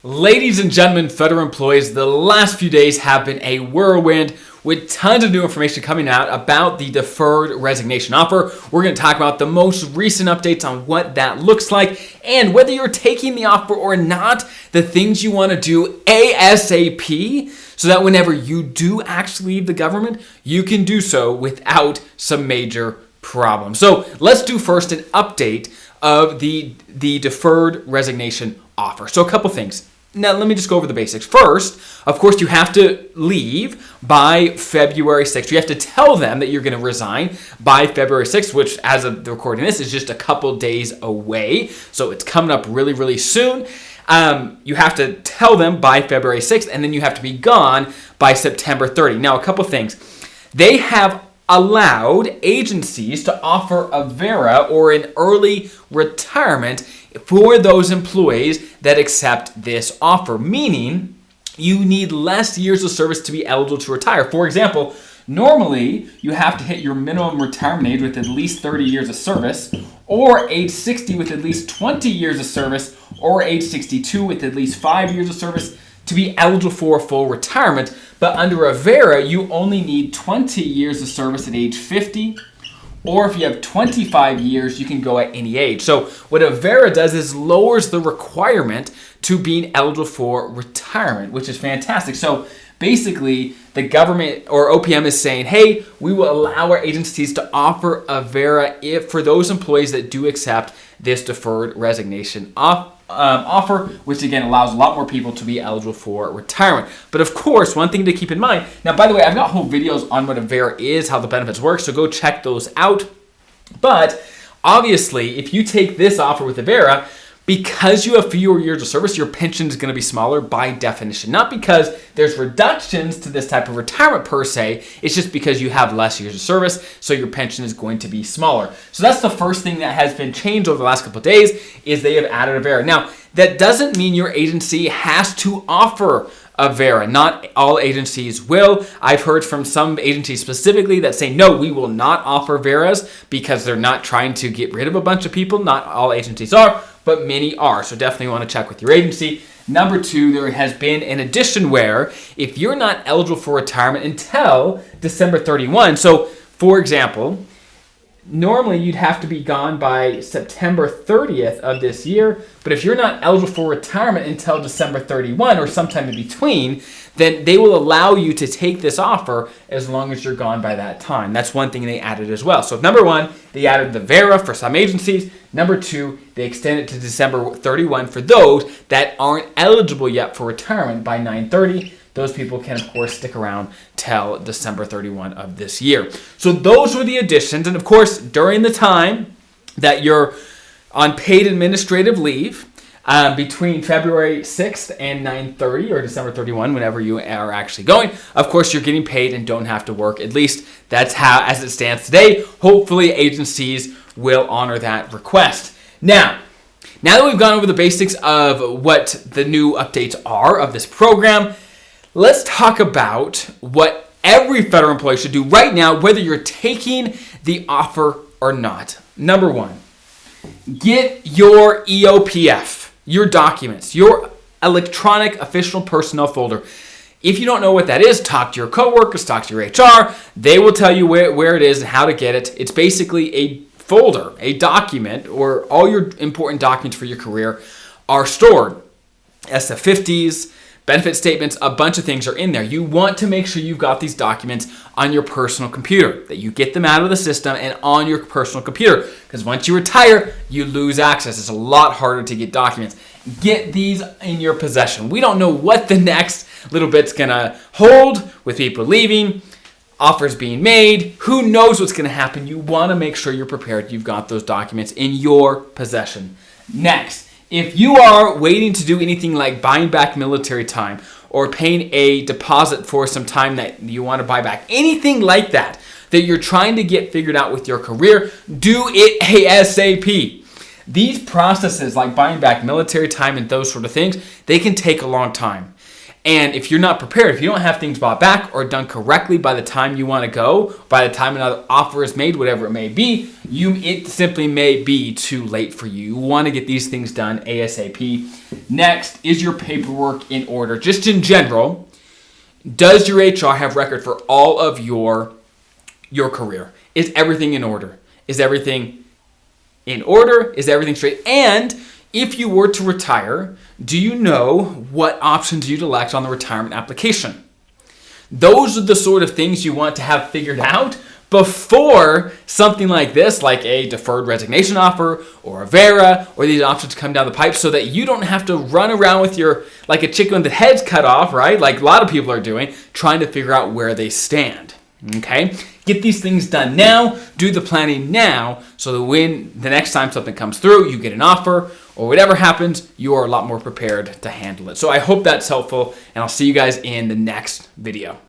Ladies and gentlemen, federal employees, the last few days have been a whirlwind with tons of new information coming out about the deferred resignation offer. We're going to talk about the most recent updates on what that looks like and whether you're taking the offer or not, the things you want to do ASAP so that whenever you do actually leave the government, you can do so without some major problems. So let's do first an update of the deferred resignation offer. So a couple things. Now, let me just go over the basics. First, of course, you have to leave by February 6th. You have to tell them that you're going to resign by February 6th, which, as of the recording this, is just a couple days away. So it's coming up really, really soon. You have to tell them by February 6th, and then you have to be gone by September 30. Now, a couple things. They have allowed agencies to offer a VERA or an early retirement for those employees that accept this offer, meaning you need less years of service to be eligible to retire. For example, normally you have to hit your minimum retirement age with at least 30 years of service, or age 60 with at least 20 years of service, or age 62 with at least 5 years of service to be eligible for full retirement. But under a VERA, you only need 20 years of service at age 50, or if you have 25 years, you can go at any age. So what a VERA does is lowers the requirement to being eligible for retirement, which is fantastic. So basically, the government or OPM is saying, hey, we will allow our agencies to offer a VERA for those employees that do accept this deferred resignation offer, which again allows a lot more people to be eligible for retirement. But of course, one thing to keep in mind, now by the way, I've got whole videos on what a VERA is, how the benefits work, so go check those out. But obviously, if you take this offer with a VERA, because you have fewer years of service, your pension is going to be smaller by definition. Not because there's reductions to this type of retirement per se, it's just because you have less years of service, so your pension is going to be smaller. So that's the first thing that has been changed over the last couple of days, is they have added a VERA. Now, that doesn't mean your agency has to offer a VERA. Not all agencies will. I've heard from some agencies specifically that say, no, we will not offer VERAs because they're not trying to get rid of a bunch of people. Not all agencies are, but many are. So definitely want to check with your agency. Number two, there has been an addition where if you're not eligible for retirement until December 31, so for example, normally you'd have to be gone by September 30th of this year, but if you're not eligible for retirement until December 31 or sometime in between, then they will allow you to take this offer as long as you're gone by that time. That's one thing they added as well. So number one, they added the VERA for some agencies. Number two, they extended it to December 31 for those that aren't eligible yet for retirement by 9/30. Those people can, of course, stick around till December 31 of this year. So those were the additions. And, of course, during the time that you're on paid administrative leave, between February 6th and 9/30 or December 31, whenever you are actually going, of course, you're getting paid and don't have to work. At least that's how, as it stands today. Hopefully, agencies will honor that request. Now that we've gone over the basics of what the new updates are of this program, let's talk about what every federal employee should do right now, whether you're taking the offer or not. Number one, get your EOPF, your documents, your electronic official personnel folder. If you don't know what that is, talk to your coworkers, talk to your HR. They will tell you where it is and how to get it. It's basically a folder, a document, or all your important documents for your career are stored. SF50s, benefit statements, a bunch of things are in there. You want to make sure you've got these documents on your personal computer, that you get them out of the system and on your personal computer. Because once you retire, you lose access. It's a lot harder to get documents. Get these in your possession. We don't know what the next little bit's going to hold with people leaving, offers being made. Who knows what's going to happen? You want to make sure you're prepared. You've got those documents in your possession. Next, if you are waiting to do anything like buying back military time or paying a deposit for some time that you want to buy back, anything like that you're trying to get figured out with your career, do it ASAP. These processes like buying back military time and those sort of things, they can take a long time. And if you're not prepared, if you don't have things bought back or done correctly by the time you want to go, by the time another offer is made, whatever it may be, it simply may be too late for you. You want to get these things done ASAP. Next, is your paperwork in order? Just in general, does your HR have record for all of your career? Is everything in order? Is everything in order? Is everything straight? And if you were to retire, do you know what options you'd elect on the retirement application? Those are the sort of things you want to have figured out before something like this, like a deferred resignation offer or a VERA, or these options come down the pipe, so that you don't have to run around with like a chicken with the head's cut off, right? Like a lot of people are doing, trying to figure out where they stand. Okay? Get these things done now, do the planning now, so that when the next time something comes through, you get an offer, or whatever happens, you are a lot more prepared to handle it. So I hope that's helpful, and I'll see you guys in the next video.